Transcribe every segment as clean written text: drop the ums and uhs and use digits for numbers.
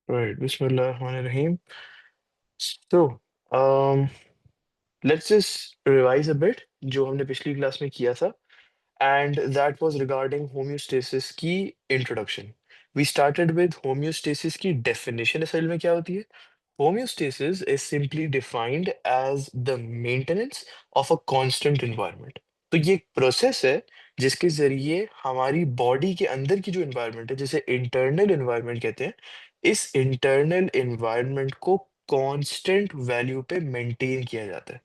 Right. Bismillahirrahmanirrahim. So, um, let's just revise a bit जो हमने पिछली क्लास में किया था, and that was regarding homeostasis की introduction. We started with homeostasis की definition असल में क्या होती है? Homeostasis is simply defined as the maintenance of a constant environment. तो ये एक प्रोसेस है जिसके जरिए हमारी बॉडी के अंदर की जो इन्वायरमेंट है, जिसे इंटरनल इन्वायरमेंट कहते हैं, इस इंटरनल इन्वायरमेंट को कांस्टेंट वैल्यू पे मेंटेन किया जाता है।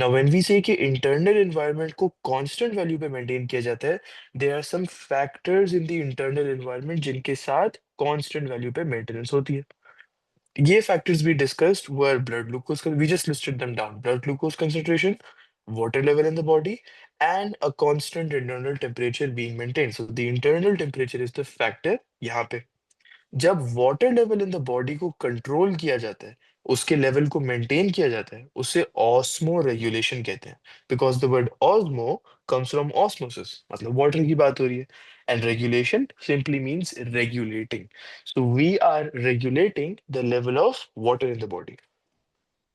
नाउ व्हेन वी से कि इंटरनल इन्वायरमेंट को कांस्टेंट वैल्यू पे मेंटेन किया जाता है, there are some factors in the internal environment जिनके साथ कांस्टेंट वैल्यू पे मेंटेनेंस होती है। ये factors we discussed were blood glucose, we just listed them down. Blood glucose concentration, water level in the body, and a constant internal temperature being maintained. So the internal temperature is the factor यहाँ पे। जब water level in the body को control किया जाता है, उसके level को maintain किया जाता है, उसे ऑस्मो रेगुलेशन कहते हैं। Because the word osmo comes from osmosis, मतलब वाटर की बात हो रही है, and regulation simply means regulating. So we are regulating the level of water in the body.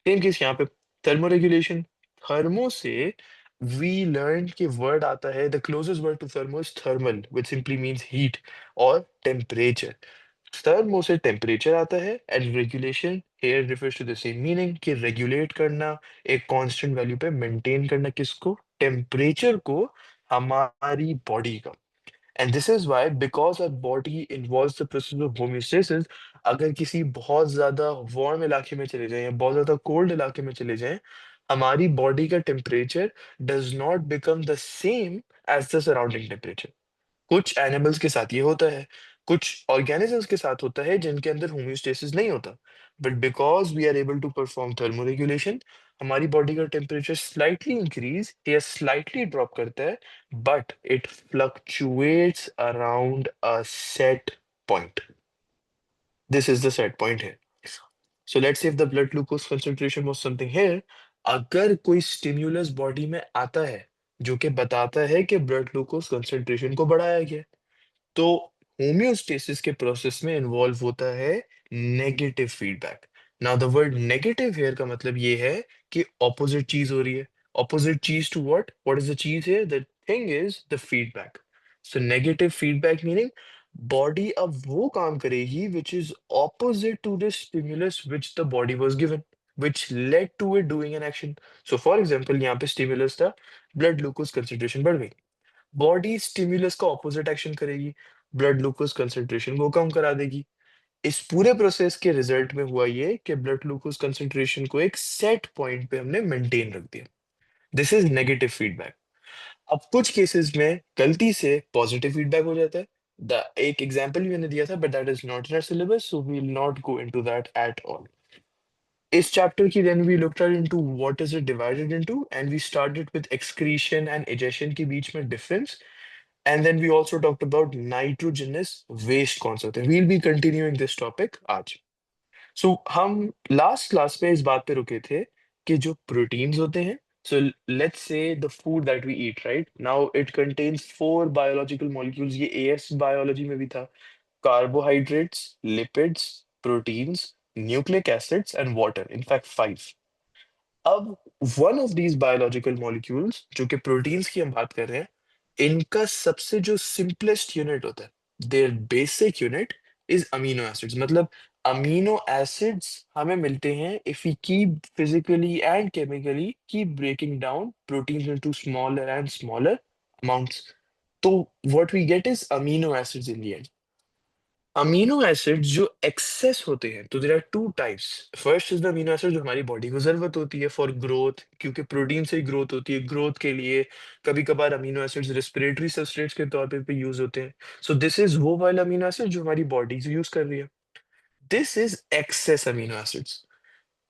Same case यहाँ पे, थर्मोरेगुलेशन। थर्मो से वी लर्न कि वर्ड आता है, the closest word to thermo is thermal, which simply means heat और temperature. Thermo से temperature आता है, and regulation here refers to the same meaning कि रेगुलेट करना, एक कांस्टेंट वैल्यू पे मेंटेन करना, किसको? टेम्परेचर को, हमारी बॉडी का। And this is why, because our body involves the process of homeostasis. अगर किसी बहुत ज्यादा वार्म इलाके में चले जाएं या बहुत ज्यादा कोल्ड इलाके में चले जाएं, हमारी बॉडी का temperature does not become the same as the surrounding temperature. कुछ एनिमल्स के साथ ये होता है, कुछ ऑर्गेनिजम्स के साथ होता है जिनके अंदर होम्योस्टेसिस नहीं होता। But because we are able to perform thermoregulation, हमारी बॉडी का टेम्परेचर स्लाइटली इंक्रीज या स्लाइटली ड्रॉप करता है, but it fluctuates around a set point. This is the set point है। So let's say if the blood glucose concentration was something here, अगर कोई stimulus body में आता है जो कि बताता है कि ब्लड ग्लूकोज कंसंट्रेशन को बढ़ाया गया, तो होम्योस्टेसिस के प्रोसेस में इन्वॉल्व होता है negative feedback. Now the word negative here का मतलब ये है कि ऑपोजिट चीज हो रही है। ऑपोजिट चीज टू व्हाट इज द चीज here? The thing is the feedback. So negative feedback meaning body अब वो काम करेगी which is opposite to the stimulus which the body was given, which led to it doing an action. So for example, यहाँ पे stimulus था, blood glucose concentration बढ़ गई, body stimulus का ऑपोजिट एक्शन करेगी, ब्लड ग्लूकोज कंसंट्रेशन को कम करा देगी। इस पूरे प्रोसेस के रिजल्ट में हुआ ये कि ब्लड ग्लूकोज कंसंट्रेशन को एक सेट पॉइंट पे हमने मेंटेन रख दिया। This is negative feedback. अब कुछ केसेस में गलती से पॉजिटिव फीडबैक हो जाता है। द एक एग्जांपल भी मैंने दिया था, but that is not in our syllabus, so we will not go into that at all. इस चैप्टर की then we looked into what is it divided into, and we started with excretion and egestion के बीच में difference. And then we also talked about nitrogenous waste कौन सा होता है। We'll be continuing this topic आज। So हम last class में इस बात पे रुके थे कि जो proteins होते हैं, so let's say the food that we eat, right? Now it contains four biological molecules, ये AS biology में भी था। Carbohydrates, lipids, proteins, nucleic acids and water, in fact five। अब one of these biological molecules जो कि proteins की हम बात कर रहे हैं, इनका सबसे जो सिंपलेस्ट यूनिट होता है, their basic unit is amino acids. मतलब अमीनो एसिड्स हमें मिलते हैं if we keep physically and chemically keep breaking down proteins into smaller and smaller amounts. तो what we get is amino acids in the end. Amino acids जो excess होते हैं, तो there are two types. First is the amino acid जो हमारी body को जरूरत होती है फॉर ग्रोथ, क्योंकि प्रोटीन से ही ग्रोथ होती है। ग्रोथ के लिए कभी कभार अमीनो एसिड्स रेस्पिरेटरी सबस्ट्रेट्स के तौर पे यूज होते हैं। सो दिस इज वो वाला अमीनो एसिड जो हमारी बॉडी यूज कर रही है। This is excess amino acids.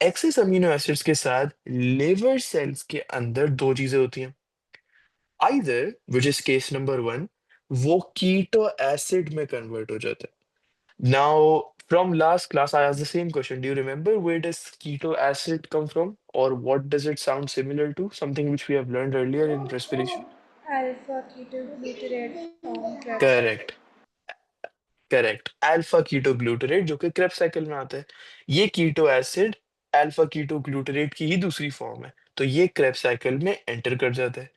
Excess amino acids के साथ लिवर सेल्स के अंदर दो चीजें होती हैं। Either, which is case number one, वो कीटो एसिड में कन्वर्ट हो जाता है। Now, from last class, I asked the same question. Do you remember where does keto acid come from, or what does it sound similar to? Something which we have learned earlier in respiration. Alpha ketoglutarate form traps. Correct. Correct, alpha keto glutarate जो कि Krebs cycle में आता है। ये keto acid alpha keto glutarate की ही दूसरी form है, तो ये क्रेब्स साइकिल में एंटर कर जाता है।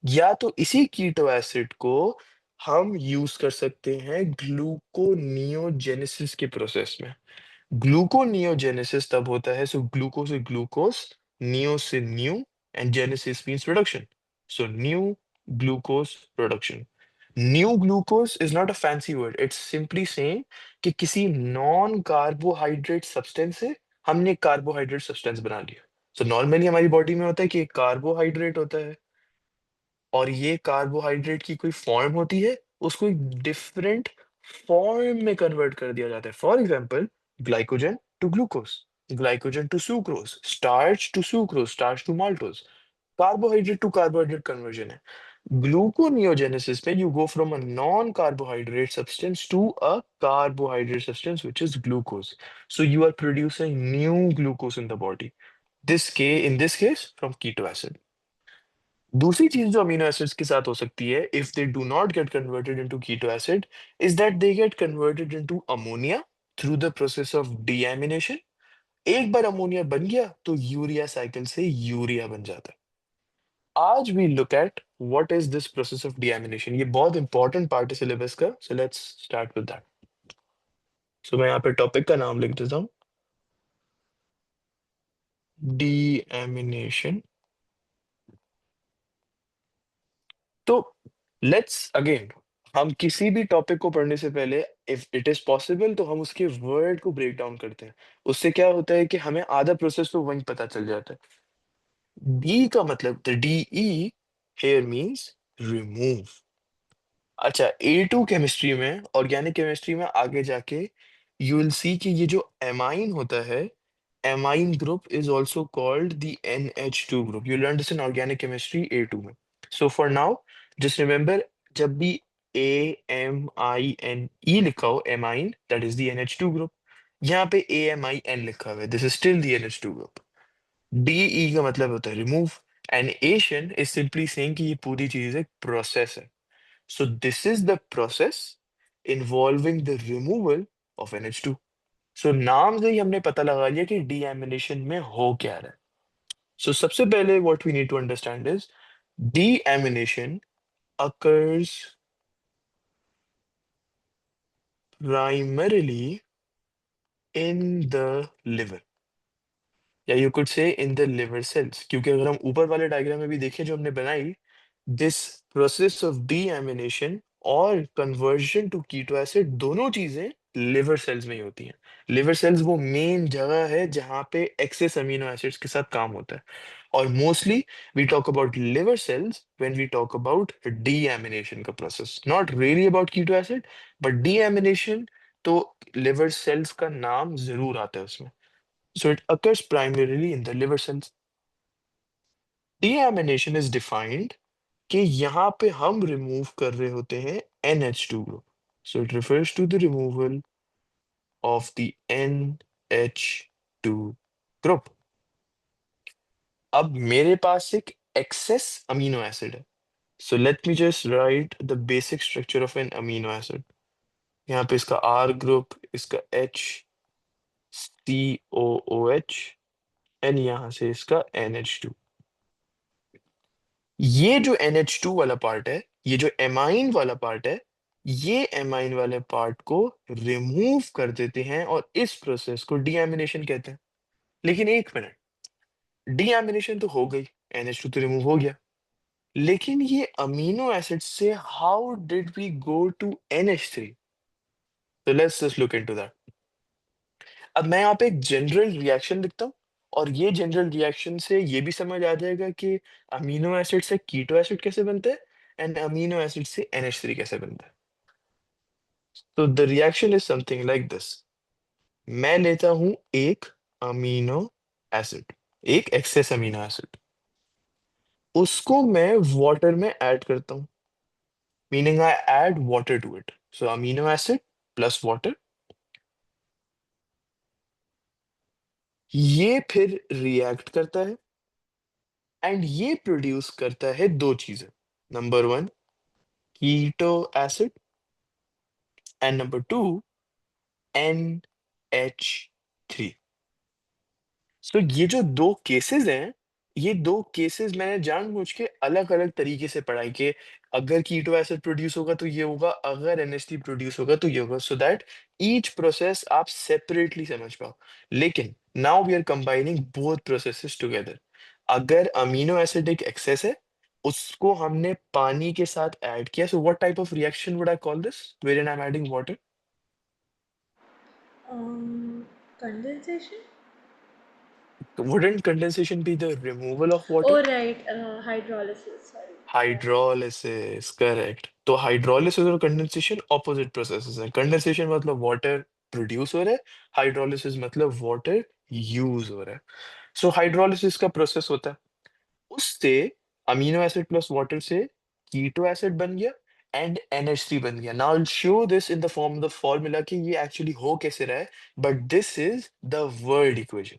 या तो इसी कीटो एसिड को हम यूज कर सकते हैं ग्लूकोनियोजेनेसिस के प्रोसेस में। ग्लूकोनियोजेनेसिस तब होता है, सो ग्लूको से ग्लूकोज, नियो से new, and genesis means production. So new glucose production. New glucose is not a fancy word, it's simply saying कि किसी नॉन कार्बोहाइड्रेट सब्सटेंस से हमने कार्बोहाइड्रेट सब्सटेंस बना लिया। सो नॉर्मली हमारी बॉडी में होता है कि एक कार्बोहाइड्रेट होता है, और ये कार्बोहाइड्रेट की कोई फॉर्म होती है, उसको एक डिफरेंट फॉर्म में कन्वर्ट कर दिया जाता है। For example, glycogen to glucose, glycogen to sucrose, starch to sucrose, starch to maltose. Carbohydrate to carbohydrate conversion है। ग्लूकोनियोजेनेसिस में you go from a non carbohydrate substance to a carbohydrate substance which is glucose. So you are producing new glucose in the body. In this case from keto acid. दूसरी चीज जो amino acids के साथ हो सकती है if they do not get converted into keto acid, is that they get converted into ammonia through the process of deamination. एक बार अमोनिया बन गया तो यूरिया साइकिल से यूरिया बन जाता है। आज we look at what is this process of deamination, ये बहुत इंपॉर्टेंट पार्ट है सिलेबस का, so let's start with that. So मैं यहाँ पे टॉपिक का नाम लिख देता हूँ, डीएमिनेशन। तो लेट्स अगेन, हम किसी भी टॉपिक को पढ़ने से पहले इफ इट इज पॉसिबल तो हम उसके वर्ड को ब्रेक डाउन करते हैं। उससे क्या होता है कि हमें आधा प्रोसेस तो वहीं पता चल जाता है। डी का मतलब, the D E here means remove. अच्छा, A2 केमिस्ट्री में, ऑर्गेनिक केमिस्ट्री में आगे जाके यू विल सी कि ये जो एमाइन होता है, amine group is also called the NH2 group. You learn this in organic chemistry A2 में। So for now just remember, जब भी AMINE लिखा हो, amine, that is the NH2 group. यहाँ पे AMIN लिखा हुआ है, this is still the NH2 group. DE का मतलब होता है remove, and Asian is simply saying कि ये पूरी चीज एक प्रोसेस है। So this is the process involving the removal of NH2. So नाम से ही हमने पता लगा लिया कि डीएमिनेशन में हो क्या रहा है। So सबसे पहले what we need to understand is deamination occurs primarily in the liver, या you could say in the liver cells, क्योंकि अगर हम ऊपर वाले डायग्राम में भी देखें जो हमने बनाई, दिस प्रोसेस ऑफ डीएमिनेशन और कन्वर्जन टू कीटो एसिड, दोनों चीजें लिवर सेल्स में ही होती हैं। लिवर सेल्स वो मेन जगह है जहाँ पे एक्सेस अमीनो एसिड्स के साथ काम होता है। और mostly we talk about liver cells when we talk about deamination का process, not really about keto acid, but deamination तो लिवर सेल्स का नाम जरूर आता है उसमें। So it occurs primarily in the liver cells. Deamination is defined कि यहाँ पे हम रिमूव कर रहे होते हैं NH2 group. So it refers to the removal of the NH2 group. अब मेरे पास एक एक्सेस अमीनो एसिड है. So let me just write the basic structure of an amino acid. यहाँ पे इसका R ग्रुप, इसका H, COOH, एंड यहाँ से इसका NH2। ये जो NH2 वाला पार्ट है, ये जो एमाइन वाला पार्ट है, ये एमाइन वाले पार्ट को रिमूव कर देते हैं और इस प्रोसेस को डीएमिनेशन कहते हैं। लेकिन एक मिनट, डीएमिनेशन तो हो गई, NH2 तो रिमूव हो गया, लेकिन ये अमीनो एसिड से how did we go to NH3? तो let's just look into that. अब मैं यहाँ पे एक जनरल रिएक्शन लिखता हूँ, और ये जनरल रिएक्शन से ये भी समझ आ जाएगा कि अमीनो एसिड से कीटो एसिड कैसे बनता है एंड अमीनो एसिड से NH3 कैसे बनता है। तो the reaction is something like this. मैं लेता हूं एक अमीनो एसिड, एक एक्सेस अमीनो एसिड, उसको मैं वाटर में ऐड करता हूं, meaning I add water to it. So amino acid plus water, ये फिर रिएक्ट करता है एंड ये प्रोड्यूस करता है दो चीजें। Number one, keto acid, and number two NH3। So ये जो दो केसेस हैं, ये दो केसेस मैंने जानबूझ के अलग अलग तरीके से पढ़ाई कि अगर कीटो एसिड प्रोड्यूस होगा तो ये होगा, अगर NH3 प्रोड्यूस होगा तो ये होगा, सो दैट ईच प्रोसेस आप सेपरेटली समझ पाओ। लेकिन now we are combining both processes together. अगर अमीनो एसिड एक एक्सेस है, उसको हमने पानी के साथ ऐड किया, so what type of reaction would I call this where I am adding water? Um, Condensation? Wouldn't condensation be the removal of water? Oh, right. Hydrolysis. Sorry. Yeah. Hydrolysis, correct. तो hydrolysis और condensation opposite processes हैं। Condensation मतलब water produce हो रहा है, hydrolysis मतलब water use हो रहा है। सो हाइड्रोलिसिस का प्रोसेस होता है, उससे अमीनो एसिड प्लस वाटर से कीटो एसिड बन गया एंड NH3 बन गया। Now I show this in the form of the formula कि ये एक्चुअली हो कैसे रहा है, but this is the world equation.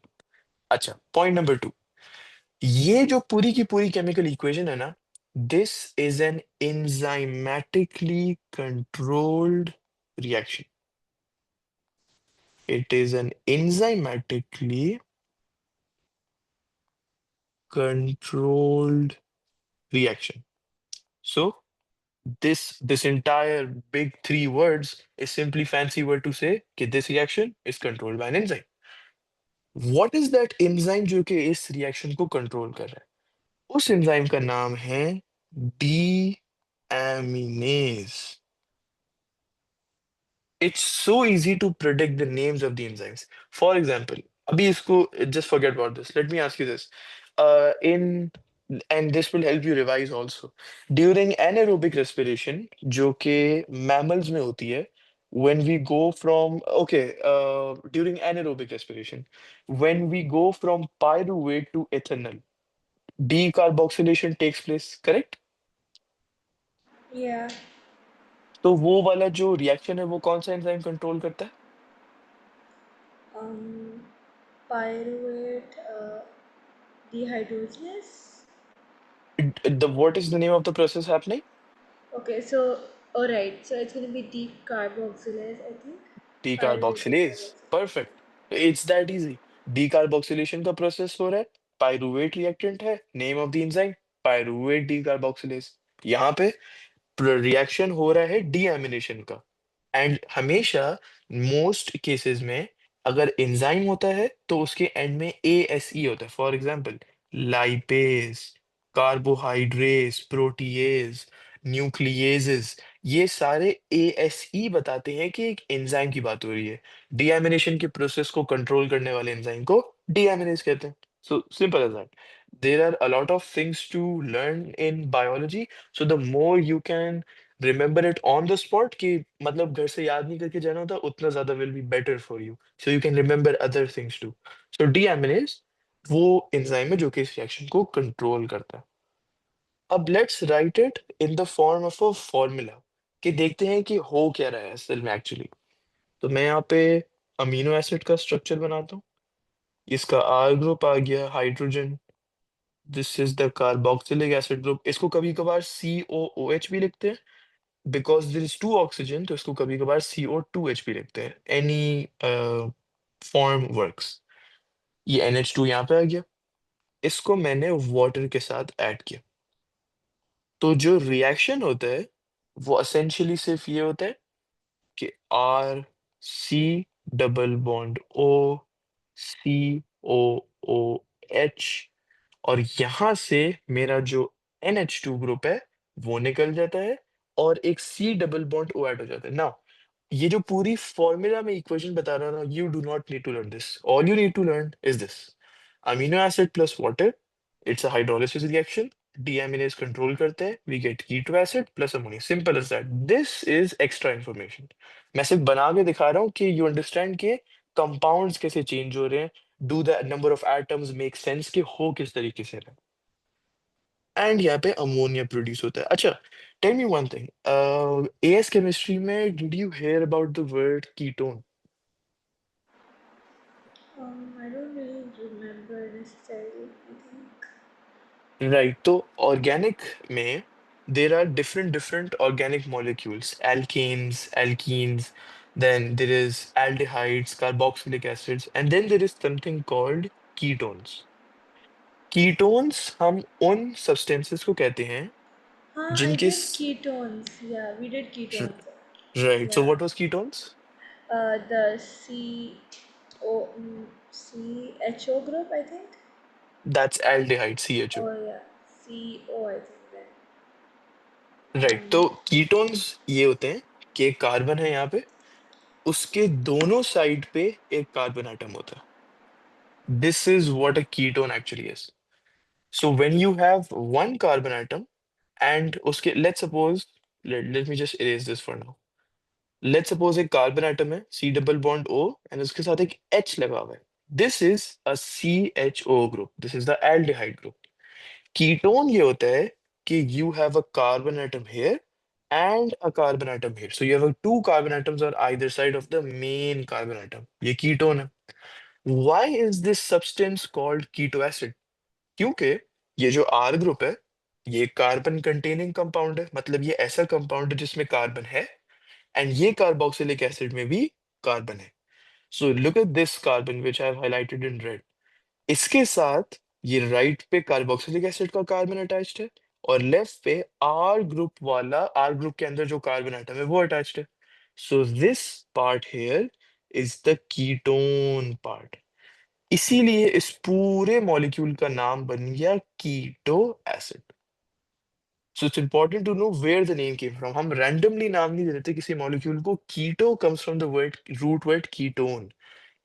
अच्छा, पॉइंट नंबर टू, ये जो पूरी की पूरी केमिकल इक्वेशन है ना, this is an enzymatically controlled reaction. It is an enzymatically controlled reaction. So this entire big three words is simply fancy word to say that this reaction is controlled by an enzyme. What is that enzyme जो कि इस reaction को control कर रहा है? उस enzyme का नाम है deaminase. It's so easy to predict the names of the enzymes. For example, abhi isko just forget about this. Let me ask you this. In and this will help you revise also. During anaerobic respiration, जो कि mammals में होती है, when we go from during anaerobic respiration, when we go from pyruvate to ethanol, decarboxylation takes place, correct? Yeah. तो वो वाला जो reaction है वो कौन सा एंजाइम कंट्रोल करता है? Um, Pyruvate dehydrogenase. The what is the name of the process happening? Okay, so alright, so it's gonna be decarboxylase, I think. Pyruvate Decarboxylase. decarboxylase. Perfect. It's that easy. Decarboxylation का process हो रहा है, pyruvate reactant है, name of the enzyme pyruvate decarboxylase. यहाँ पे reaction हो रहा है डीएमिनेशन का। एंड हमेशा मोस्ट केसेस में अगर एंजाइम होता है तो उसके एंड में ASE होता है। For example lipase, carbohydrase, protease, nucleases, ये सारे ASE बताते हैं कि एक एंजाइम की बात हो रही है। डीएमिनेशन के प्रोसेस को कंट्रोल करने वाले एंजाइम को डीएमिनेज कहते हैं। So simple as that. There are a lot of things to learn in biology, so the more you can remember it on the spot कि मतलब घर से याद नहीं करके जाना होता, उतना ज्यादा will be better for you, so you can remember other things too. So deaminase वो एंजाइम है जो कि इस रिएक्शन को कंट्रोल करता है। अब let's write it in the form of a formula कि देखते हैं कि हो क्या रहा है असल में एक्चुअली। तो मैं यहाँ पे अमीनो एसिड का स्ट्रक्चर बनाता हूँ। इसका R ग्रुप आ गया hydrogen, this is the carboxylic acid group. इसको कभी कभार COOH भी लिखते हैं because there is two oxygen, तो इसको कभी कभार CO2H भी लिखते हैं। Any form works. ये NH2 यहाँ पे आ गया, इसको मैंने वाटर के साथ ऐड किया। तो जो रिएक्शन होता है वो एसेंशियली सिर्फ ये होता है कि RC डबल बॉन्ड OCOOH, और यहाँ से मेरा जो NH2 ग्रुप है वो निकल जाता है और एक C double bond O add हो जाता है। नाउ ये जो पूरी फॉर्मूला में इक्वेशन बता रहा हूँ ना, you do not need to learn this, all you need to learn is this. Amino acid plus water, it's a hydrolysis reaction, deaminase control करते हैं, we get keto acid plus ammonia, simple as that. This is extra information. मैं सिर्फ बना के दिखा रहा हूँ कि यू अंडरस्टैंड के कंपाउंड्स कैसे चेंज हो रहे हैं, do the number of atoms make sense कि हो किस तरीके से रहा है। एंड यहाँ पे अमोनिया प्रोड्यूस होता है। अच्छा, tell me one thing, AS chemistry में did you hear about the word ketone? I don't really remember necessarily, I think. Right, तो ऑर्गेनिक में there are different organic molecules, alkanes, alkenes, then there is aldehydes, carboxylic acids, and then there is something called ketones. Ketones हम उन substances को कहते हैं हाँ, I जिनके did ketones. Yeah, we did ketones. Right so Yeah. What was ketones The O C H O group, I think. That's aldehyde CHO. Oh yeah, CO, I think then. Right And तो ketones ये होते हैं कि एक carbon है यहाँ पे, उसके दोनों साइड पे एक कार्बन एटम होता है. This is what a ketone actually is. So when you have one carbon atom and उसके let's suppose, let me just erase this for now. Let's suppose एक कार्बन एटम है, C double bond O, and उसके साथ एक H लगा हुआ है. This is a CHO group, this is the aldehyde group. Ketone ये होता है कि you have a carbon atom here and a carbon atom here. So you have two carbon atoms on either side of the main carbon atom. ये ketone है. Why is this substance called keto acid? क्योंकि ये जो R group है, ये carbon containing compound है, मतलब ये ऐसा कंपाउंड है जिसमें कार्बन है, एंड ये कार्बोक्सिलिक एसिड में भी कार्बन है. So look at this carbon which I have highlighted in red. इसके साथ ये राइट पे कार्बोक्सिलिक एसिड का कार्बन अटैच्ड है, और लेफ्ट पे आर ग्रुप वाला, आर ग्रुप के अंदर जो कार्बन एटम है वो अटैच्ड है. So this part here is the ketone part. इसीलिए इस पूरे मॉलिक्यूल का नाम बन गया keto acid. So it's important to know where the name came from. हम रैंडमली नाम नहीं दे देते किसी मॉलिक्यूल को. Keto comes from the word, root word ketone.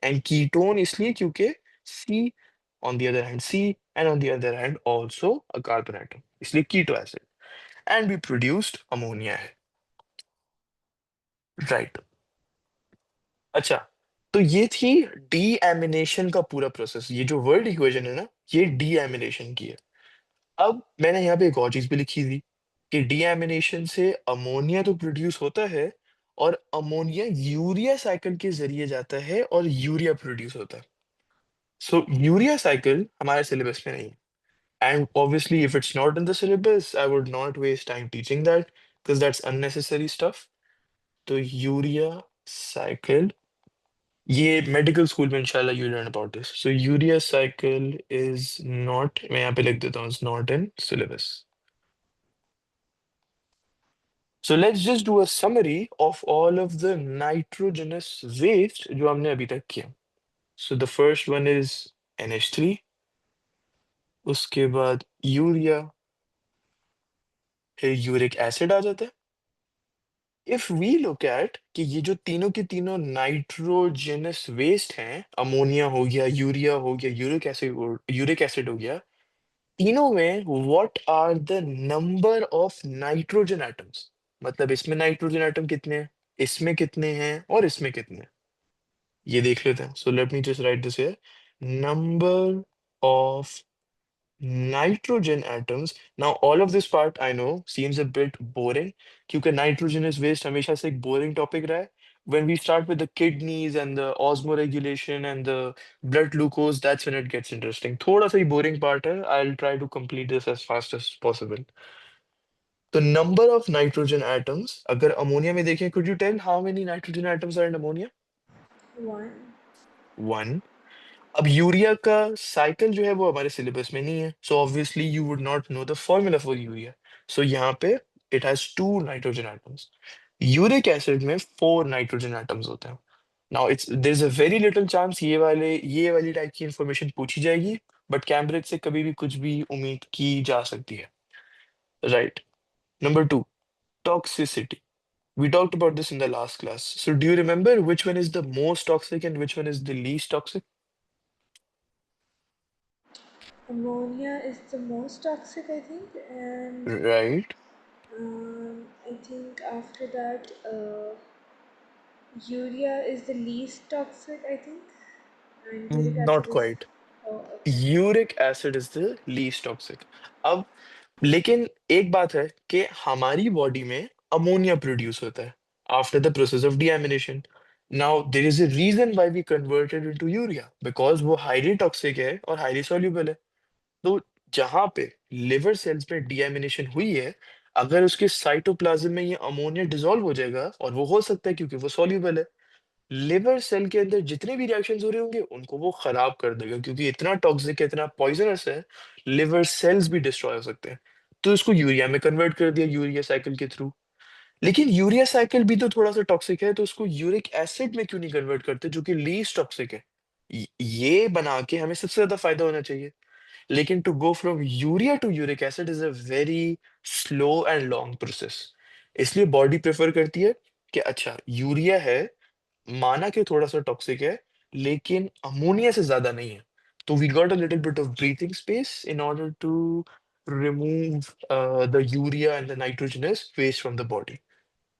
And ketone इसलिए क्योंकि C on the other hand C, and on the other hand also a carbon atom, इसलिए keto acid. And we produced ammonia है. Right. अच्छा, तो ये थी deamination का पूरा प्रोसेस. ये जो वर्ड इक्वेशन है ना, ये डीएमिनेशन की है. अब मैंने यहाँ पे एक और चीज भी लिखी थी कि डीएमिनेशन से अमोनिया तो प्रोड्यूस होता है, और अमोनिया यूरिया साइकिल के जरिए जाता है और यूरिया प्रोड्यूस होता है. सो यूरिया साइकिल हमारे सिलेबस में नहीं है. And obviously, if it's not in the syllabus, I would not waste time teaching that because that's unnecessary stuff. तो यूरिया साइकिल, ये मेडिकल स्कूल में इंशाल्लाह you learn about this. So urea cycle is not, मैं यहाँ पे लिख देता हूँ, is not in syllabus. So let's just do a summary of all of the nitrogenous waste जो हमने अभी तक किया. So the first one is NH3, उसके बाद यूरिया, फिर यूरिक एसिड आ जाता है. इफ वी लुक एट कि ये जो तीनों के तीनों नाइट्रोजनस वेस्ट हैं, अमोनिया हो गया, यूरिया हो गया, यूरिक एसिड हो गया, तीनों में what are the number of nitrogen atoms, मतलब इसमें नाइट्रोजन एटम कितने हैं, इसमें कितने हैं, और इसमें कितने हैं, ये देख लेते हैं. So let me just right this here. Number of nitrogen atoms. Now, all of this part I know seems a bit boring क्योंकि nitrogen is waste हमेशा से एक boring topic रहा है. When we start with the kidneys and the osmoregulation and the blood glucose, that's when it gets interesting. थोड़ा सा ही boring part है. I'll try to complete this as fast as possible. The number of nitrogen atoms, अगर ammonia में देखें, could you tell how many nitrogen atoms are in ammonia? one. One. अब urea का cycle जो है वो हमारे सिलेबस में नहीं है, so obviously you would not know the formula for urea. So यहाँ पे it has two nitrogen atoms. Uric acid में फोर नाइट्रोजन एटम्स होते हैं. Now it's there is a very little chance ये वाली टाइप की इंफॉर्मेशन पूछी जाएगी, बट कैम्ब्रिज से कभी भी कुछ भी उम्मीद की जा सकती है. Right. Number two, toxicity. We talked about this in the last class. So do you remember which one is the most toxic and which one is the least toxic? Ammonia is the most toxic, I think, and Right. I think after that, urea is the least toxic, I think, and uric Not acid is. quite. Oh, okay. Uric acid is the least toxic. अब लेकिन एक बात है कि हमारी body में ammonia produce होता है after the process of deamination. Now there is a reason why we converted into urea, because वो हाईली टॉक्सिक है और हाईली सॉल्युबल है. तो जहां पे लिवर सेल्स पे डीएमिनेशन हुई है, अगर उसके साइटोप्लाज्म में ये अमोनिया डिसॉल्व हो जाएगा, और वो हो सकता है क्योंकि वो सॉल्युबल है, लिवर सेल के अंदर जितने भी रिएक्शंस हो रहे होंगे उनको वो खराब कर देगा, क्योंकि इतना टॉक्सिक है, इतना पॉइजनस है, लिवर सेल्स भी डिस्ट्रॉय हो सकते हैं। तो इसको यूरिया में कन्वर्ट कर दिया यूरिया साइकिल के थ्रू। लेकिन यूरिया साइकिल भी तो थोड़ा सा टॉक्सिक है, तो उसको यूरिक एसिड में क्यों नहीं कन्वर्ट करते, जो कि लीस्ट टॉक्सिक है। ये बना के हमें सबसे ज्यादा फायदा होना चाहिए। लेकिन to go from urea to uric acid is a very slow and long process. इसलिए बॉडी प्रेफर करती है कि अच्छा यूरिया है, माना कि थोड़ा सा टॉक्सिक है, लेकिन अमोनिया से ज्यादा नहीं है, तो we got a little bit of breathing space in order to remove the urea and the nitrogenous waste from the body,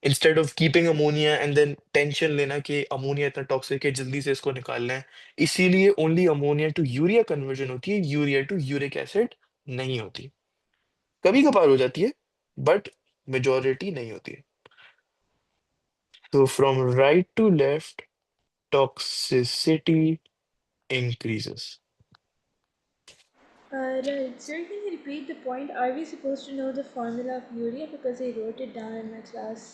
instead of keeping ammonia and then tension लेना कि अमोनिया इतना टॉक्सिक है जल्दी से इसको निकालना है। इसीलिए only ammonia to urea conversion होती है, यूरिया टू यूरिक एसिड नहीं होती। कभी कभार हो जाती है, बट मेजोरिटी नहीं होती है। तो from right to left, toxicity increases. Right. Sir, can you repeat the point? Are we supposed to know the formula of urea because I wrote it down in my class?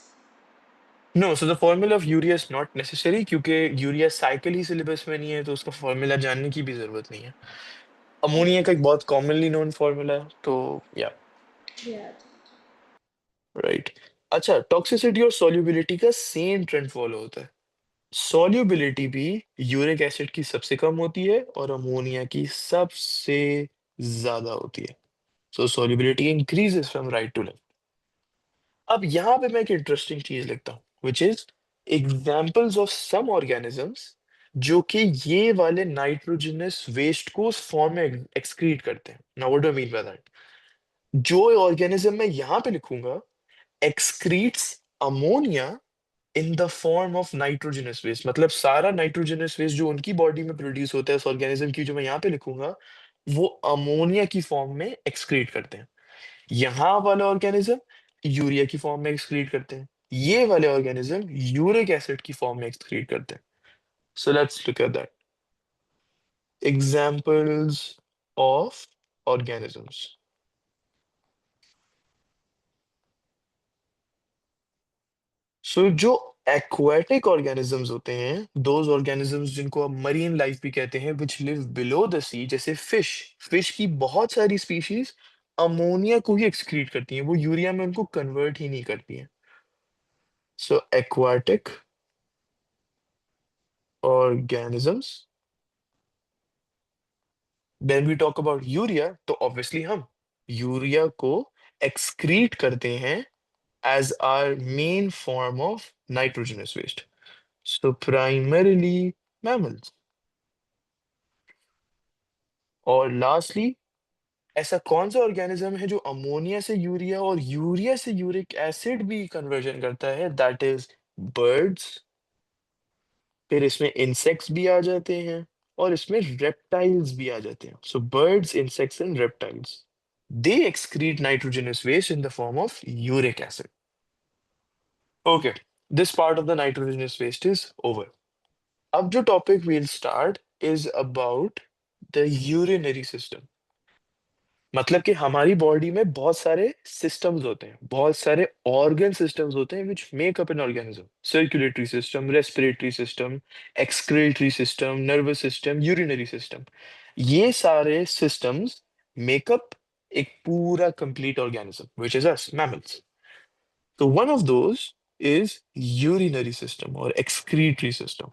No, so the formula of urea is not necessary, क्योंकि urea cycle ही syllabus में नहीं है, तो उसका formula जानने की भी जरूरत नहीं है। अमोनिया का Okay. एक बहुत कॉमनली नोन फॉर्मूला है, तो या Yeah. राइट। अच्छा, टॉक्सिसिटी और सॉल्युबिलिटी का सेम ट्रेंड फॉलो होता है। सॉल्युबिलिटी भी यूरिक एसिड की सबसे कम होती है और अमोनिया की सबसे ज्यादा होती है। So solubility increases from right to left. अब यहाँ पे मैं एक इंटरेस्टिंग चीज लिखता हूँ, which is examples of some organisms जो कि ये वाले नाइट्रोजनस वेस्ट को उस फॉर्म में एक्सक्रीट करते हैं। Now what do I mean by that? जो ऑर्गेनिज्म मैं यहाँ पे लिखूंगा excretes ammonia in the form of nitrogenous waste, मतलब सारा नाइट्रोजनस वेस्ट जो उनकी बॉडी में प्रोड्यूस होता है उस ऑर्गेनिज्म की, जो मैं यहाँ पे लिखूंगा, वो अमोनिया की फॉर्म में एक्सक्रीट करते हैं। यहाँ वाला ऑर्गेनिज्म यूरिया की फॉर्म में एक्सक्रीट करते हैं, ये वाले ऑर्गेनिज्म यूरिक एसिड की फॉर्म में एक्सक्रीट करते हैं। So let's look at that. Examples of organisms. So जो एक्वाटिक ऑर्गेनिजम्स होते हैं, दोज ऑर्गेनिजम्स जिनको आप मरीन लाइफ भी कहते हैं, विच लिव बिलो द सी, जैसे फिश। फिश की बहुत सारी स्पीशीज अमोनिया को ही एक्सक्रीट करती हैं, वो यूरिया में उनको कन्वर्ट ही नहीं करती हैं। So aquatic organisms, when we talk about urea, तो ऑब्वियसली हम यूरिया को एक्सक्रीट करते हैं as our main form of nitrogenous waste. So primarily mammals. और लास्टली, ऐसा कौन सा ऑर्गेनिज्म है जो अमोनिया से यूरिया और यूरिया से यूरिक एसिड भी कन्वर्जन करता है? That is birds. फिर इसमें इंसेक्ट्स भी आ जाते हैं, और इसमें रेप्टाइल्स भी आ जाते हैं। So birds, insects and reptiles, they excrete nitrogenous waste in the form of uric acid. Okay, this part of the nitrogenous waste is over. अब जो topic we'll start is about the urinary system। मतलब कि हमारी body में बहुत सारे systems होते हैं, बहुत सारे ऑर्गन सिस्टम्स होते हैं which make up an organism. Circulatory system, respiratory system, excretory system, nervous system, urinary system, ये सारे सिस्टम्स मेकअप एक पूरा complete organism which is us mammals. तो one of those is urinary system और excretory system.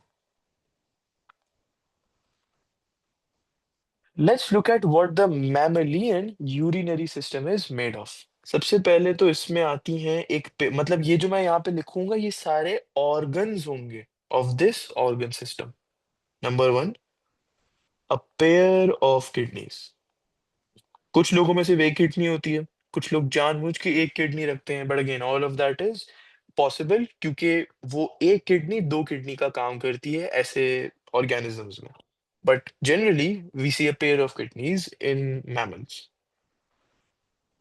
Let's look at what the mammalian urinary system is made of. सबसे पहले तो इसमें आती हैं मतलब ये जो मैं यहाँ पे लिखूंगा ये सारे ऑर्गन्स होंगे of this organ system. Number one, a pair of kidneys. कुछ लोगों में सिर्फ एक किडनी होती है, कुछ लोग जानबूझ के एक किडनी रखते हैं, but again all of that is possible क्योंकि वो एक किडनी दो किडनी का काम करती है ऐसे ऑर्गेनिजम्स में। But generally we see a pair of kidneys in mammals.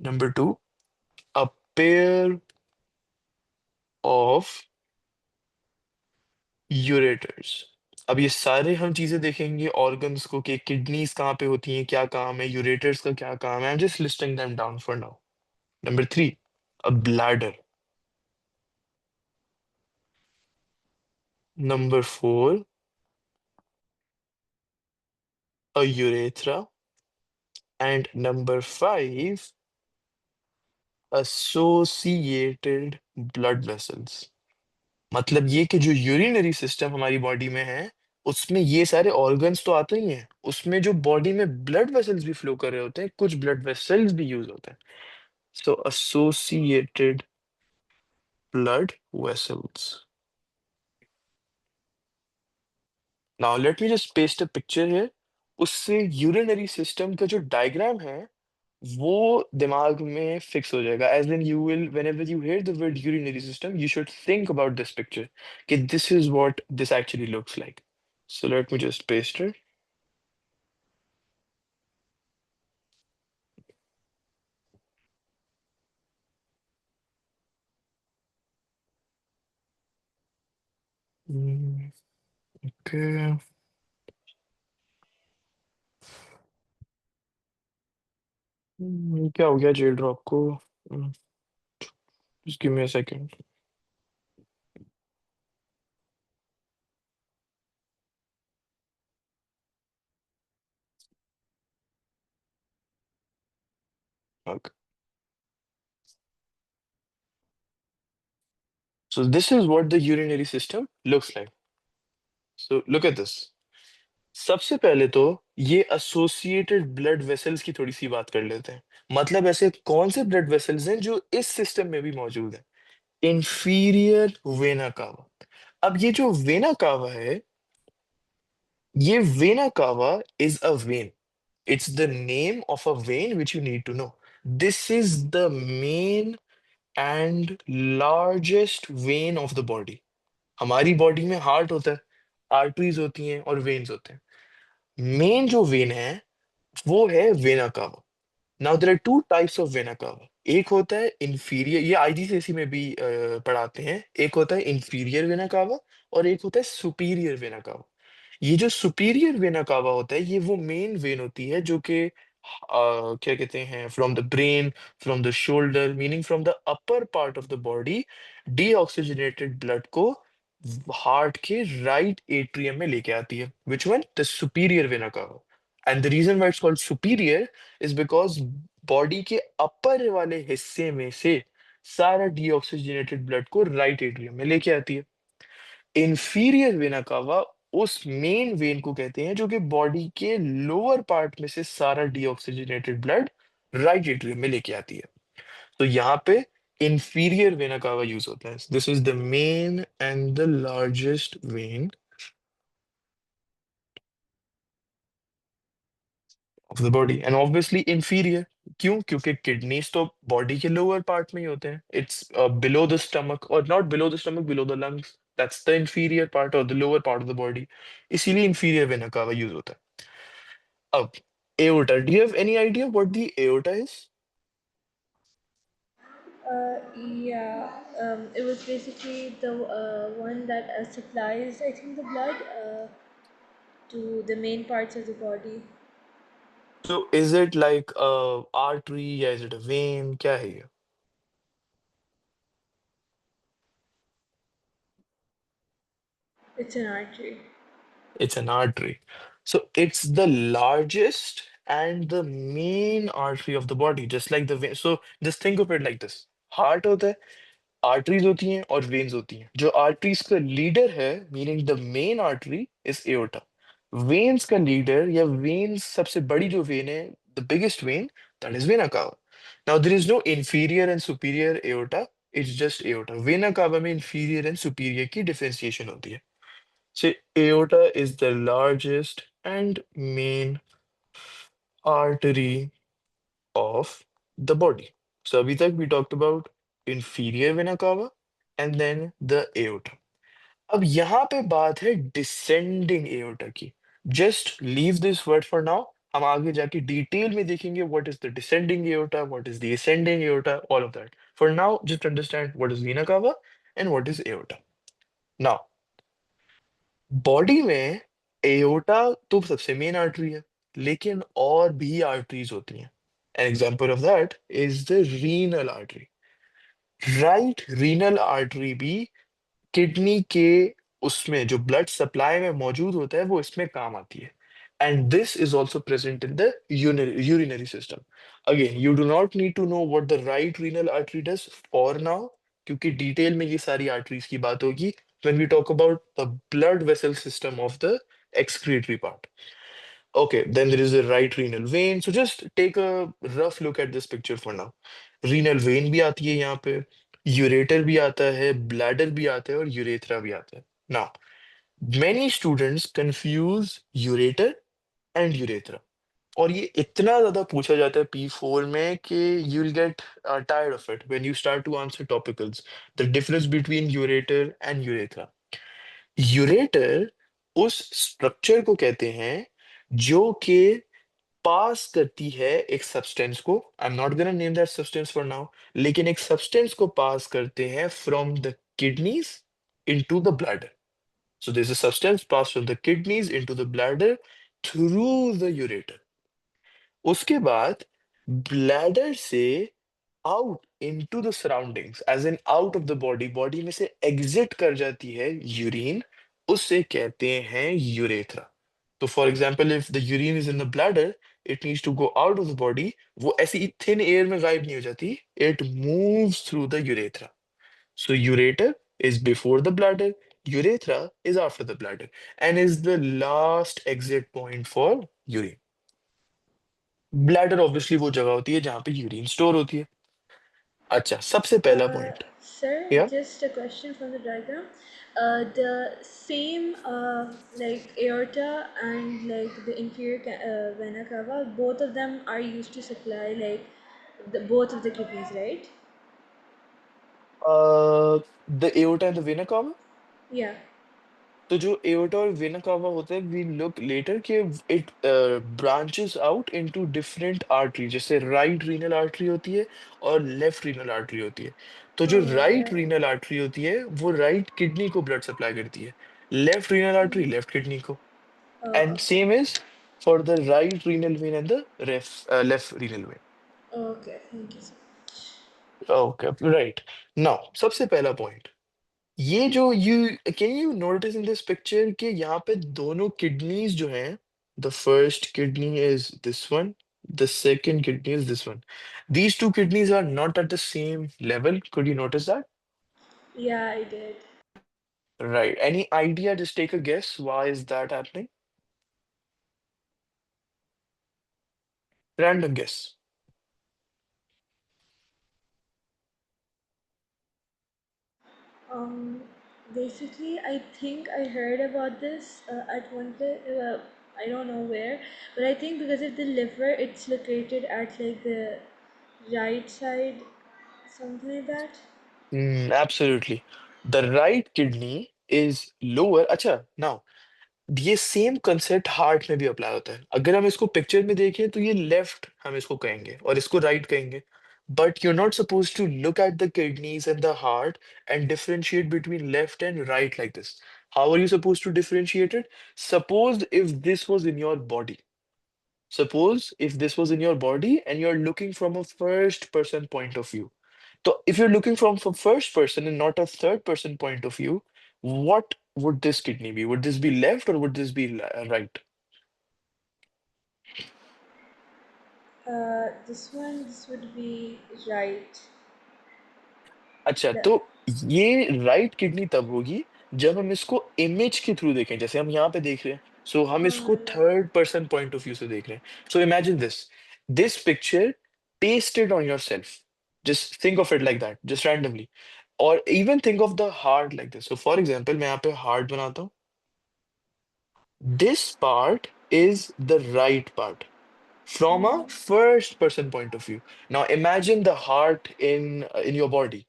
Number two, a pair of ureters। अब ये सारे हम चीजें देखेंगे ऑर्गन्स को कि किडनीज कहाँ पे होती हैं, क्या काम है, यूरेटर्स का क्या काम है। I am just listing them down for now. Number three, a bladder. Number 4, a urethra. And number 5, associated blood vessels. मतलब ये कि जो यूरिनरी सिस्टम हमारी बॉडी में है, उसमें ये सारे ऑर्गन्स तो आते ही हैं, उसमें जो बॉडी में ब्लड वेसल्स भी फ्लो कर रहे होते हैं, कुछ ब्लड वेसल्स भी यूज होते हैं. So associated blood vessels. Now let me just paste a picture here. उससे यूरिनरी सिस्टम का जो डायग्राम है वो दिमाग में फिक्स हो जाएगा. As in you will whenever you hear the word urinary system you should think about this picture कि this is what this actually looks like. So let me just paste it. Mm, okay. क्या हो गया jail drop को? Just give me a second. Okay. So this is what the urinary system looks like. So look at this. सबसे पहले तो ये associated blood vessels की थोड़ी सी बात कर लेते हैं. मतलब ऐसे कौन से ब्लड वेसल्स हैं जो इस सिस्टम में भी मौजूद है? इंफीरियर वेना कावा. अब ये जो वेना कावा है, ये vena cava is a when. It's the name of a vein which you need to know. This is the main and largest vein of the body. हमारी बॉडी में heart होता है, आर्टरीज होती हैं और veins होते हैं. मेन जो वेन है वो है vena cava. Now there are two types of vena cava. एक होता है इंफीरियर, ये आईजीसीएसई में भी पढ़ाते हैं. एक होता है इंफीरियर वेना कावा और एक होता है सुपीरियर वेना कावा. ये जो सुपीरियर वेना कावा होता है ये वो मेन वेन होती है जो कि क्या कहते हैं, from the brain, from the shoulder, meaning from the upper part of the body, deoxygenated blood को हार्ट के राइट एट्रियम में लेके आती है. Which one? The superior vena cava. And the reason why it's called superior is because body के upper वाले हिस्से में से सारा डीऑक्सीजनेटेड ब्लड को राइट एट्रियम में लेके आती है. इंफीरियर वेना कावा उस मेन वेन को कहते हैं जो कि बॉडी के लोअर पार्ट में से सारा डीऑक्सीजनेटेड ब्लड राइट एट्रियम में लेके आती है. तो यहाँ पे इंफीरियर वेना कावा यूज होता है. This is the main and the largest when of the body and obviously inferior. क्यों? क्योंकि किडनीज तो बॉडी के लोअर पार्ट में ही होते हैं. इट्स बिलो द स्टमक, और not below the stomach, below the lungs. That's the inferior part और the lower part of the body. इसीलिए इंफीरियर वेना कावा यूज होता है. अब aorta, do you have any idea what the aorta is? Yeah, it was basically the one that supplies, I think, the blood to the main parts of the body. So is it like a artery या is it a vein? क्या है ये? It's an artery. It's an artery. So it's the largest and the main artery of the body, just like the vein. So just think of it like this. Heart होता है, arteries होती हैं और veins होती हैं. जो arteries का leader है, meaning the main artery is aorta. Veins का लीडर या वेन्स सबसे बड़ी जो वेन है, the biggest vein, that is vena cava. Now there is no inferior and superior aorta. It's just aorta. Vena cava में inferior and superior की differentiation होती है. So aorta is the largest and main artery of the body. So abhi tak we talked about inferior vena cava and then the aorta. अब यहाँ पे बात है descending aorta की. Just leave this word for now. हम आगे जाके detail में देखेंगे what is the descending aorta, what is the ascending aorta, all of that. For now just understand what is vena cava and what is aorta. Now body में aorta तो सबसे main artery है, लेकिन और भी arteries होती हैं. An example of that is the renal artery. Right renal artery भी किडनी के उसमें जो ब्लड सप्लाई में मौजूद होता है वो इसमें काम आती है। And this is also present in the urinary system. Again you do not need to know what the right renal artery does for now, क्योंकि डिटेल में ये सारी आर्टरीज की बात होगी when we talk about the blood vessel system of the excretory part. Okay, then there is a right renal vein. So just take a rough look at this picture for now. Renal vein भी आती है यहाँ पे, ureter भी आता है, bladder भी आता है और यूरेथ्रा भी आता है। Now, many students confuse ureter and urethra, और ये इतना ज्यादा पूछा जाता है P4 में कि you'll get tired of it when you start to answer topicals. The difference between ureter and urethra. Ureter उस स्ट्रक्चर को कहते हैं जो कि पास करती है एक सब्सटेंस को, I am not gonna name that substance for now, लेकिन एक सब्सटेंस को पास करते हैं from the kidneys into the bladder. So this is substance pass from the kidneys into the bladder through the ureter. उसके बाद bladder से out into the surroundings as in out of the body, body में से exit कर जाती है urine, उससे कहते हैं यूरेथ्रा। तो for example if the urine is in the bladder, it needs to go out of the body, वो ऐसी थिन एयर में गायब नहीं हो जाती, it moves through the urethra. So ureter is before the bladder, urethra is after the bladder and is the last exit point for urine. Bladder obviously वो जगह होती है जहां पे यूरिन स्टोर होती है। अच्छा, सबसे पहला पॉइंट। Sir, या just a question from the diagram. The same like aorta and like the inferior vena cava, both of them are used to supply like both of the kidneys, right? The aorta and the vena cava. Yeah. तो जो aorta और vena cava होता है, we look letter कि it branches out into different artery, जैसे right renal artery होती है और लेफ्ट रीनल आर्टरी होती है। तो जो राइट Alright. रीनल आर्टरी होती है वो राइट किडनी को ब्लड सप्लाई करती है, left renal artery left kidney को। And Okay. Same is for the right renal vein and the left renal vein. Okay. Thank you so much. Okay, right. Now सबसे पहला point, ये जो you can you notice in this picture कि यहाँ पे दोनों kidneys जो हैं, the first kidney is this one, the second kidney is this one. These two kidneys are not at the same level, could you notice that? Yeah, I did. Right, any idea, just take a guess why is that happening? Random guess. Um, Basically, I think I heard about this at one place. I don't know where, but I think because of the liver, it's located at like the right side, something like that. Absolutely, the right kidney is lower. अच्छा, now ये same concept heart में भी apply होता है। अगर हम इसको picture में देखें तो ये लेफ्ट हम इसको कहेंगे और इसको राइट कहेंगे, but you not suppose to look at the kidneys and the heart and differentiate between left and right like this. How are you suppose to differentiate it? Suppose if this was in your body, suppose if this was in your body and you're looking from a first person point of view. So if you're looking from first person and not a third person point of view, what would this kidney be? Would this be left or would this be right? This would be right. अच्छा, The, तो ये right kidney तब होगी जब हम इसको image के through देखें, जैसे हम यहाँ पे देख रहे हैं। सो हम इसको yeah. Third person point of view से देख रहे हैं। So imagine this, this picture pasted on yourself. Just think of it like that, just randomly. Or even think of the heart like this. So for example, मैं यहाँ पे heart बनाता हूँ. This part is the right part from a first person point of view. Now imagine the heart in your body.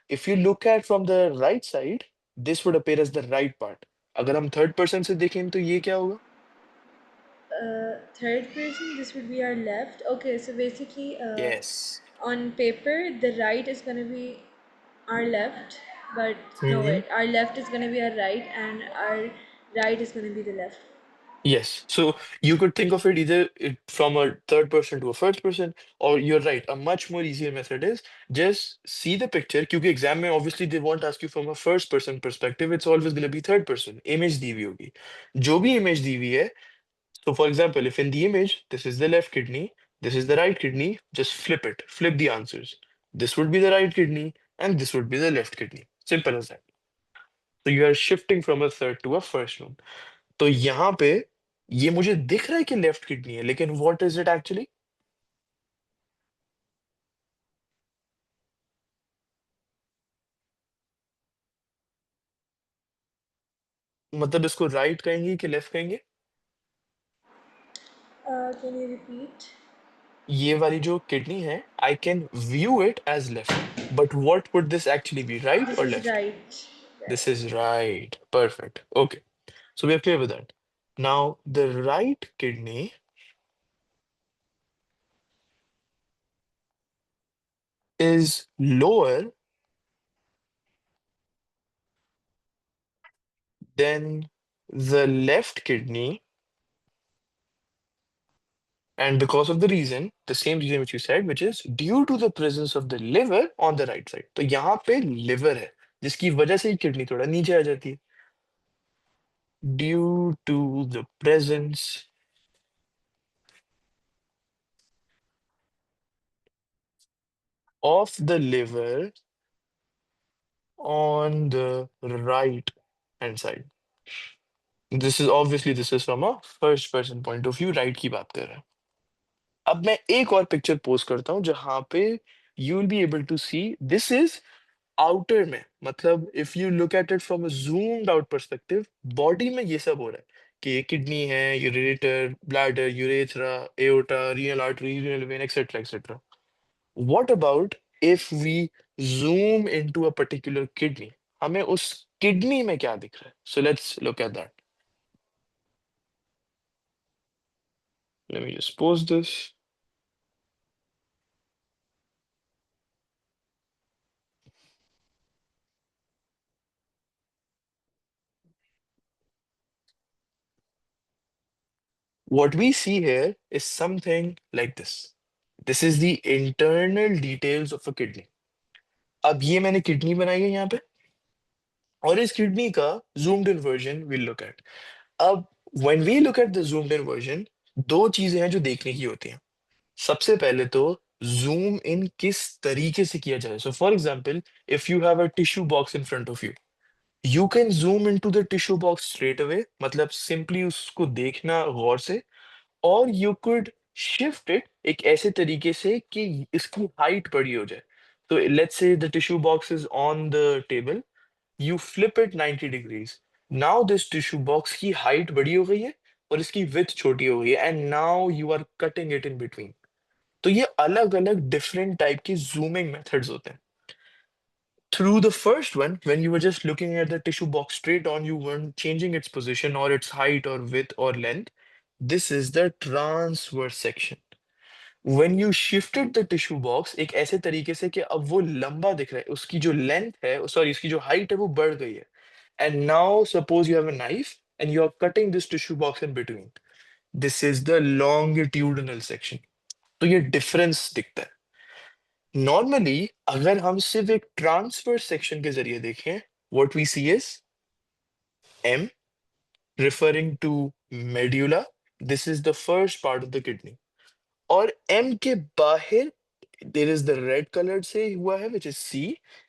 If you look at from the right side, this would appear as the right part. अगर हम third person से देखें तो ये क्या होगा? Third person, this would be our left. Okay, so basically, Yes. on paper, the right is gonna be our left, but no, Mm-hmm. wait, our left is gonna be our right, and our right is gonna be the left. Yes. So you could think of it either from a third person to a first person, or you're right. A much more easier method is just see the picture. क्योंकि exam में obviously they won't ask you from a first person perspective. It's always going to be third person. Image दी हुई होगी. जो भी image दी हुई है. So for example, if in the image this is the left kidney, this is the right kidney, just flip it. Flip the answers. This would be the right kidney, and this would be the left kidney. Simple as that. So you are shifting from a third to a first one. तो यहाँ पे ये मुझे दिख रहा है कि left kidney है, लेकिन व्हाट इज इट एक्चुअली? मतलब इसको राइट कहेंगे कि लेफ्ट कहेंगे? Can you repeat? ये वाली जो किडनी है, I can view it as left, but what would this actually be, right This और is left? right. This Right. Is right, perfect. Okay, so we are clear with that. Now the right kidney is lower than the left kidney, and because of the reason, the same reason which you said, which is due to the presence of the liver on the right side. तो यहाँ पे liver है, जिसकी वजह से ही kidney थोड़ा नीचे आ जाती है. Due to the presence of the liver on the right hand side. This is obviously this is from a first person point of view, right की बात कर रहा है. अब मैं एक और पिक्चर पोस्ट करता हूँ जहां पे you will be able to see this is outer में. मतलब if you look at it from a zoomed out perspective, body में ये सब हो रहा है कि ये किडनी है, ये radiator, bladder, urethra, aorta, renal artery, renal vein, etcetera etcetera. What about if we zoom into a particular kidney? हमें उस किडनी में क्या दिख रहा है? So let's look at that. Let me just post this. What we see here is something like this. This is the internal details of a kidney. अब ये मैंने किडनी बनाई है यहाँ पे, और इस किडनी का zoomed in version we'll look at. अब when we look at the zoomed in version, दो चीजें हैं जो देखने की होती हैं. सबसे पहले तो zoom in किस तरीके से किया जाए. So for example, if you have a tissue box in front of you, you can zoom into the tissue box straight away. मतलब simply उसको देखना गौर से, और यू कुड शिफ्ट इट एक ऐसे तरीके से कि इसकी हाइट बड़ी हो जाए. तो let's say the tissue box is on the table, you flip it 90 degrees. Now this tissue box की हाइट बड़ी हो गई है और इसकी विड्थ छोटी हो गई है, and now you are cutting it in between. तो ये अलग अलग डिफरेंट टाइप की जूमिंग मेथड्स होते हैं. Through the first one, when you were just looking at the tissue box straight on, you weren't changing its position or its height or width or length. This is the transverse section. When you shifted the tissue box एक ऐसे तरीके से कि अब वो लंबा दिख रहा है, उसकी जो लेंथ है, सॉरी, उसकी जो हाइट है वो बढ़ गई है. And now suppose you have a knife and you are cutting this tissue box in between. This is the longitudinal section. तो ये difference दिखता है. Normally अगर हम सिर्फ एक transverse section के जरिए देखें, what we see is M referring to medulla. This is the first part of the kidney. और M के बाहर there is the red colored से हुआ है, which is C,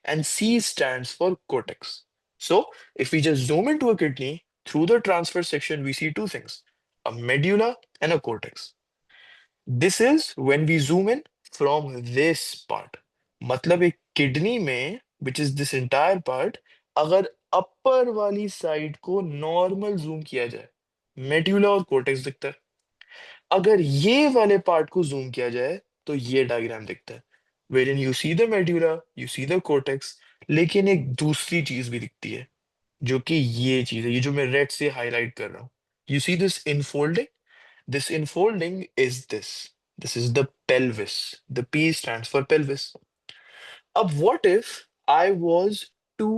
and C stands for cortex. So if we just zoom into a kidney through the transfer section, we see two things: a medulla and a cortex. This is when we zoom in from this part. मतलब एक kidney में, which is this entire part, अगर अपर वाली side को normal zoom किया जाए, medulla और cortex दिखता है. अगर ये वाले पार्ट को जूम किया जाए तो ये डायग्राम दिखता है, wherein you see the medulla, you see the cortex, लेकिन एक दूसरी चीज भी दिखती है, जो कि ये चीज है, ये जो मैं रेड से हाईलाइट कर रहा हूँ. You see this infolding? This infolding is this. This is the pelvis. The P stands for pelvis. Ab what if I was to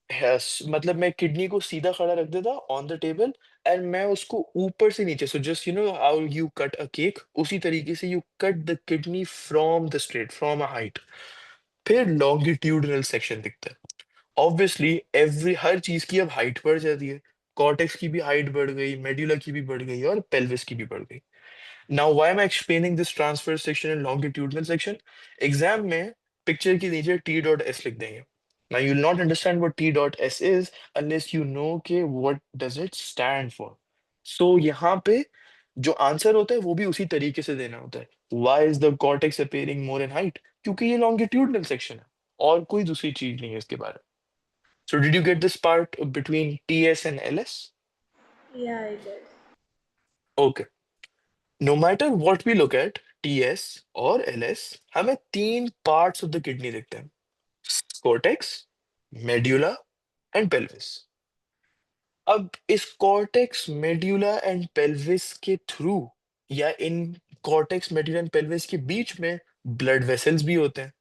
मतलब मैं किडनी को सीधा खड़ा रख देता ऑन द टेबल, एंड मैं उसको ऊपर से नीचे, so just how you cut a cake, उसी तरीके से you cut the kidney from the straight, from a height. फिर लॉन्गिट्यूडनल सेक्शन दिखता है। ऑब्वियसली एवरी हर चीज की अब हाइट बढ़ जाती है। कॉर्टेक्स की भी हाइट बढ़ गई, मेड्यूला की भी बढ़ गई, और पेल्विस की भी बढ़ गई। Now why am I explaining this transfer section and longitudinal section? Exam में पिक्चर के नीचे टी डॉट एस लिख देंगे। Now you will not understand what T dot S is unless you know के what does it stand for. So यहाँ पे जो answer होता है वो भी उसी तरीके से देना होता है। Why is the cortex appearing more in height? क्योंकि ये लॉन्गिट्यूडनल सेक्शन है, और कोई दूसरी चीज नहीं है इसके बारे में। So did you get this part between TS and LS? Yeah, I did. Okay. No matter what we look at, TS और LS, हमें तीन parts of the kidney दिखते हैं: cortex, medulla and pelvis. अब इस cortex, medulla and pelvis के through, या इन cortex, medulla and pelvis के बीच में blood vessels भी होते हैं।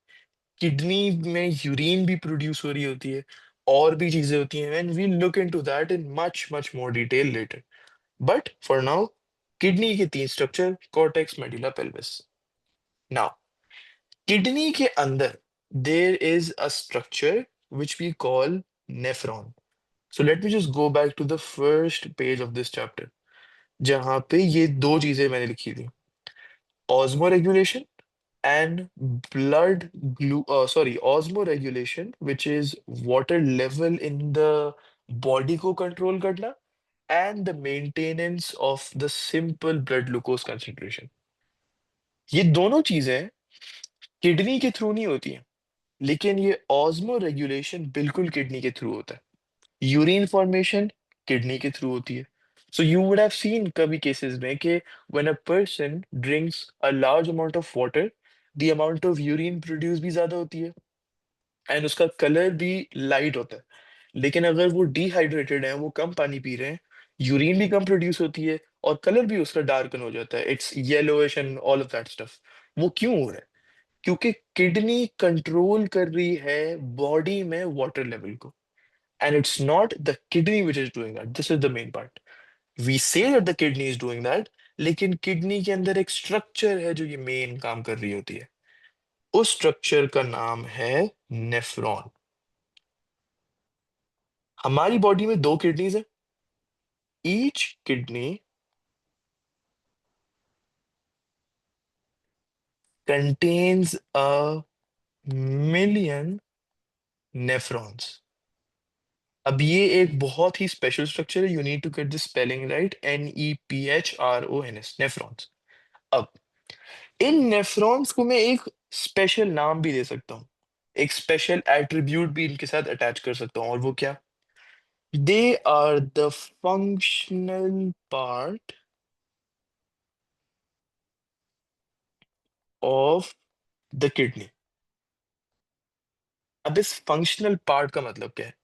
किडनी में यूरिन भी प्रोड्यूस हो रही होती है, और भी चीजें होती हैं, and we look into that in much much more detail later. But for now, kidney के तीन structure: cortex, medulla, pelvis. Now kidney के अंदर there is a structure which we call nephron. So let me just go back to the first page of this chapter, जहां पे ये दो चीजें मैंने लिखी थी: osmoregulation and osmoregulation, which is water level in the body को control करना, and the maintenance of the simple blood glucose concentration. ये दोनों चीजें किडनी के थ्रू नहीं होती हैं, लेकिन ये ऑस्मो रेगुलेशन बिल्कुल किडनी के थ्रू होता है। यूरिन फॉर्मेशन किडनी के थ्रू होती है। So you would have seen कभी केसेस में कि when a person drinks a large amount of water, the amount of urine produce भी ज्यादा होती है, एंड उसका कलर भी लाइट होता है। लेकिन अगर वो डिहाइड्रेटेड है, वो कम पानी पी रहे हैं, यूरिन भी कम प्रोड्यूस होती है, और कलर भी उसका डार्कन हो जाता है, it's yellowish and all of that stuff. वो क्यों हो रहा है? क्योंकि किडनी कंट्रोल कर रही है बॉडी में वाटर लेवल को, and it's not the kidney which is doing that, this is the main part. We say that the kidney is doing that, लेकिन किडनी के अंदर एक स्ट्रक्चर है जो ये मेन काम कर रही होती है। उस स्ट्रक्चर का नाम है नेफ्रॉन। हमारी बॉडी में दो किडनीज है। Each kidney contains a million nephrons. अब ये एक बहुत ही स्पेशल स्ट्रक्चर है, you need to get the spelling right, NEPHRONS, nephrons. अब इन नेफ्रॉन्स को मैं एक स्पेशल नाम भी दे सकता हूँ, एक स्पेशल एट्रीब्यूट भी इनके साथ अटैच कर सकता हूँ, और वो क्या? They are the functional part of the kidney. अब इस फंक्शनल पार्ट का मतलब क्या है?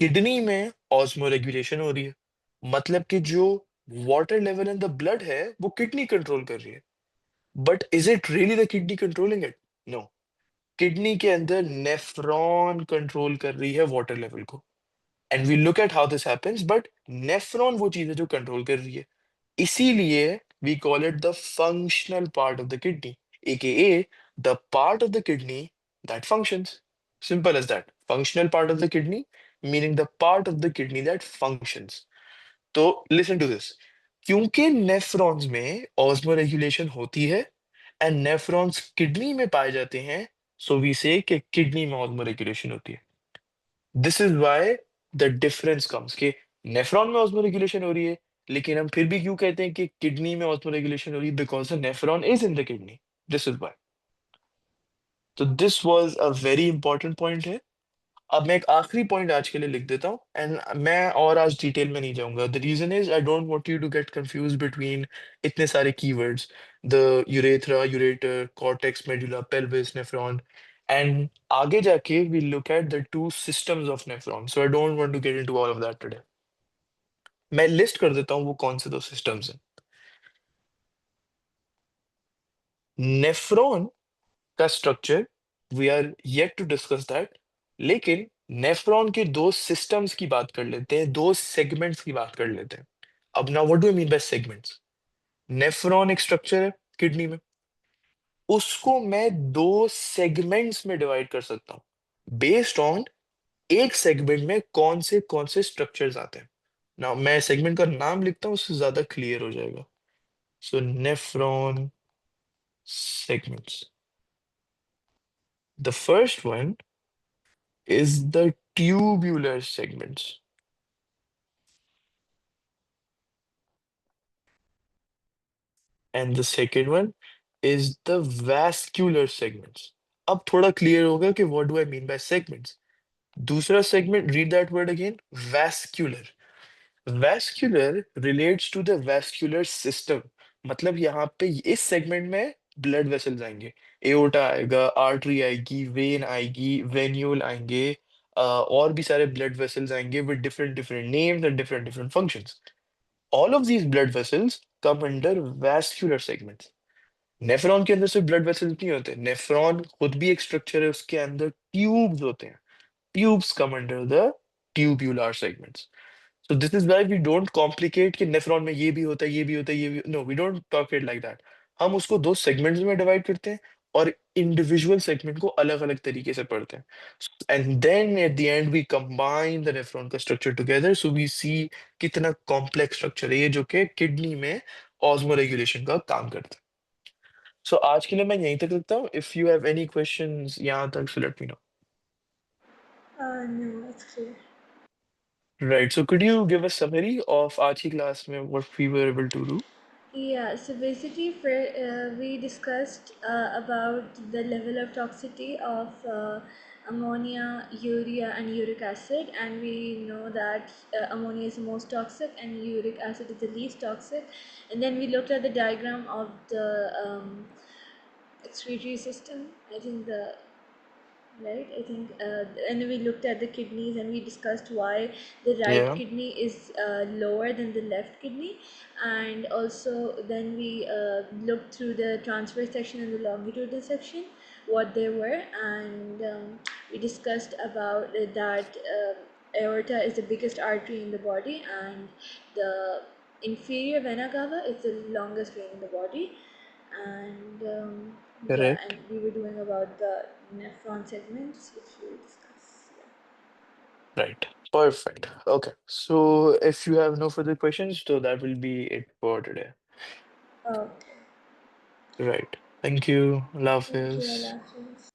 किडनी में ऑस्मो रेगुलेशन हो रही है, मतलब कि जो water level in the blood है वो किडनी कंट्रोल कर रही है। But is it really the kidney controlling it? No. Kidney के अंदर नेफ्रॉन कंट्रोल कर रही है वाटर लेवल को, and we look at how this happens. But nephron वो चीज है जो कंट्रोल कर रही है, इसीलिए we call it the functional part of the kidney, aka the part of the kidney that functions. Simple as that. Functional part of the kidney, meaning the part of the kidney that functions. तो listen to this. क्योंकि nephrons में osmo regulation होती है, and nephrons kidney में पाए जाते हैं, so we say कि किडनी में ऑस्मो रेगुलेशन होती है। This is why the difference comes कि नेफ्रॉन में ऑस्मो रेगुलेशन हो रही है, लेकिन हम फिर भी क्यों कहते हैं कि किडनी में ऑस्मो रेगुलेशन हो रही है? Because the nephron is in the kidney. This is why. तो this was a very important point है। अब मैं एक आखिरी पॉइंट आज के लिए लिख देता हूँ, एंड मैं और आज डिटेल में नहीं जाऊंगा। The reason is I don't want you to get confuse between इतने सारे keywords: the urethra, ureter, cortex, medulla, pelvis, nephron, and आगे जाके we look at the two systems of nephron. So I don't want to get into all of that today. मैं list कर देता हूँ वो कौन से दो सिस्टम्स हैं। नेफ्रॉन का structure we are yet to discuss that, लेकिन नेफ्रॉन के दो सिस्टम्स की बात कर लेते हैं, दो सेगमेंट्स की बात कर लेते हैं। अब ना what do I mean bye segments? Nephron एक स्ट्रक्चर है किडनी में, उसको मैं दो सेगमेंट्स में डिवाइड कर सकता हूँ बेस्ड ऑन एक सेगमेंट में कौन से स्ट्रक्चर्स आते हैं। ना मैं सेगमेंट का नाम लिखता हूँ, उससे ज्यादा क्लियर हो जाएगा। सो nephron segments. The first one is the tubular segments, and the second one is the vascular segments. अब थोड़ा क्लियर होगा कि what do I mean by segments. दूसरा segment, read that word again, vascular. Vascular relates to the vascular system. मतलब यहाँ पे इस segment में ब्लड वेसल्स आएंगे, एओर्टा आएगा, आर्टरी आएगी, वेन आएगी, वेन्यूल आएंगे, और भी सारे ब्लड वेसल्स आएंगे with different different names and different different functions. All of these blood vessels come under vascular segments. Nephron के अंदर सिर्फ ब्लड वेसल्स नहीं होते, नेफ्रॉन खुद भी एक स्ट्रक्चर है, उसके अंदर ट्यूब्स होते हैं. Tubes come under the tubular segments. So this is why we don't complicate कि नेफ्रॉन में ये भी होता है, ये भी होता है, ये भी, no we don't talk it like that. हम उसको दो सेगमेंट्स में डिवाइड करते हैं और इंडिविजुअल सेगमेंट को अलग अलग तरीके से पढ़ते हैं. And then at the end we combine the nephron का structure together, so we see कितना कॉम्प्लेक्स स्ट्रक्चर है ये, जो कि किडनी में ऑस्मो रेगुलेशन का काम करता है. सो आज के लिए मैं यहीं तक रखता हूँ. If you have any questions यहाँ तक, so let me know. No, it's clear. Right, so could you give a summary of आज की क्लास में what we were able to do? Yeah, so basically, we discussed about the level of toxicity of ammonia, urea, and uric acid, and we know that ammonia is the most toxic and uric acid is the least toxic. And then we looked at the diagram of the excretory system. I think the right, I think and we looked at the kidneys and we discussed why the right Yeah, kidney is lower than the left kidney, and also then we looked through the transverse section and the longitudinal section what they were, and we discussed about that aorta is the biggest artery in the body, and the inferior vena cava is the longest vein in the body, and yeah, and correct. we were doing about the nephron segments, which we will discuss. Right. Perfect. Okay. So if you have no further questions, so that will be it for today. Yeah. Okay. Right. Thank you. Allah Thank you, Hafiz. Allah Hafiz.